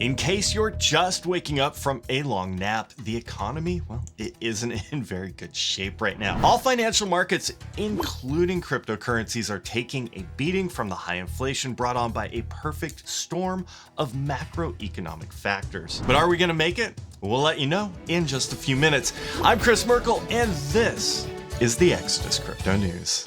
In case you're just waking up from a long nap, the economy, well, it isn't in very good shape right now. All financial markets, including cryptocurrencies, are taking a beating from the high inflation brought on by a perfect storm of macroeconomic factors. But are we going to make it? We'll let you know in just a few minutes. I'm Kris Merkel, and this is the Exodus Crypto News.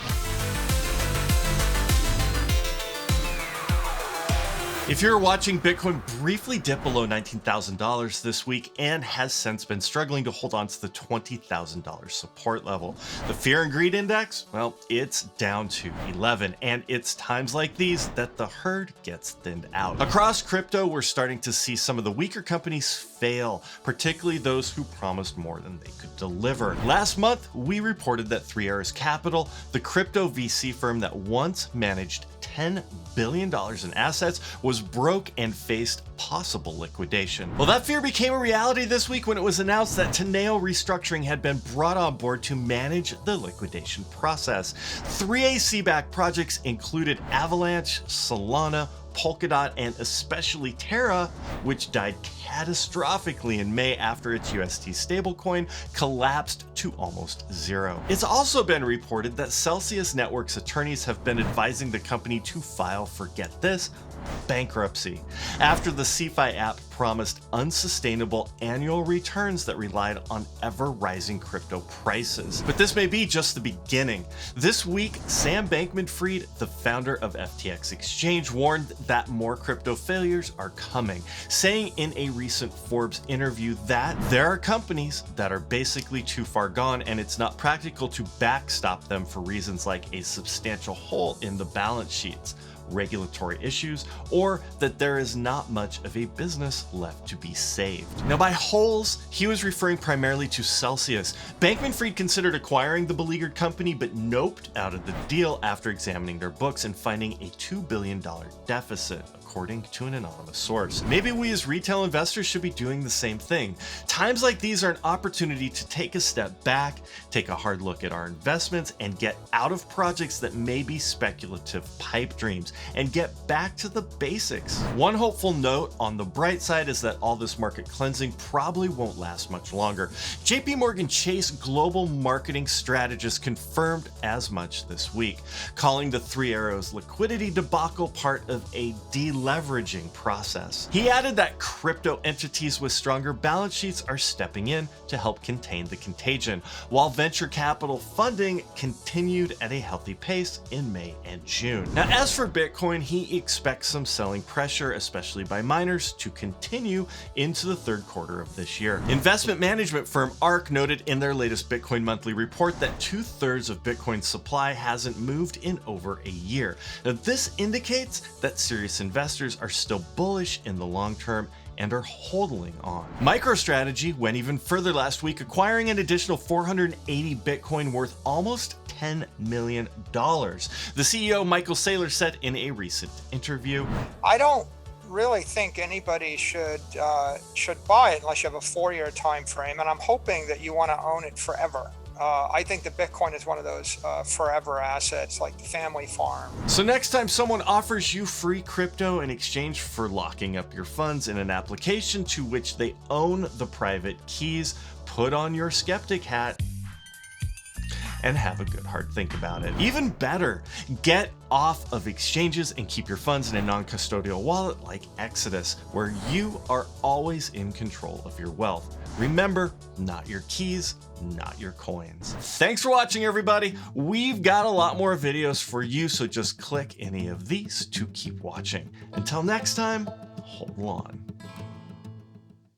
If you're watching Bitcoin briefly dip below $19,000 this week and has since been struggling to hold on to the $20,000 support level, the Fear and Greed Index, well, it's down to 11, and it's times like these that the herd gets thinned out. Across crypto, we're starting to see some of the weaker companies fail, particularly those who promised more than they could deliver. Last month, we reported that Three Arrows Capital, the crypto VC firm that once managed $10 billion in assets, was broke and faced possible liquidation. Well, that fear became a reality this week when it was announced that Teneo Restructuring had been brought on board to manage the liquidation process. 3AC-backed projects included Avalanche, Solana, Polkadot, and especially Terra, which died catastrophically in May after its UST stablecoin collapsed to almost zero. It's also been reported that Celsius Network's attorneys have been advising the company to file for, get this, bankruptcy, after the CeFi app promised unsustainable annual returns that relied on ever-rising crypto prices. But this may be just the beginning. This week, Sam Bankman-Fried, the founder of FTX Exchange, warned that more crypto failures are coming, saying in a recent Forbes interview that there are companies that are basically too far gone and it's not practical to backstop them for reasons like a substantial hole in the balance sheets, regulatory issues, or that there is not much of a business left to be saved. Now, by holes, he was referring primarily to Celsius. Bankman-Fried considered acquiring the beleaguered company, but noped out of the deal after examining their books and finding a $2 billion deficit, according to an anonymous source. Maybe we as retail investors should be doing the same thing. Times like these are an opportunity to take a step back, take a hard look at our investments, and get out of projects that may be speculative pipe dreams and get back to the basics. One hopeful note on the bright side is that all this market cleansing probably won't last much longer. JP Morgan Chase global marketing strategist confirmed as much this week, calling the Three Arrows liquidity debacle part of a deleveraging process. He added that crypto entities with stronger balance sheets are stepping in to help contain the contagion, while venture capital funding continued at a healthy pace in May and June. Now, as for Bitcoin, he expects some selling pressure, especially by miners, to continue into the third quarter of this year. Investment management firm ARK noted in their latest Bitcoin monthly report that 2/3 of Bitcoin's supply hasn't moved in over a year. Now, this indicates that serious investors are still bullish in the long term and are holding on. MicroStrategy went even further last week, acquiring an additional 480 Bitcoin worth almost $10 million. The CEO, Michael Saylor, said in a recent interview, "I don't really think anybody should buy it unless you have a 4-year time frame, and I'm hoping that you want to own it forever. I think that Bitcoin is one of those forever assets, like the family farm." So next time someone offers you free crypto in exchange for locking up your funds in an application to which they own the private keys, put on your skeptic hat and have a good hard think about it. Even better, get off of exchanges and keep your funds in a non-custodial wallet like Exodus, where you are always in control of your wealth. Remember, not your keys, not your coins. Thanks for watching, everybody. We've got a lot more videos for you, so just click any of these to keep watching. Until next time, hold on.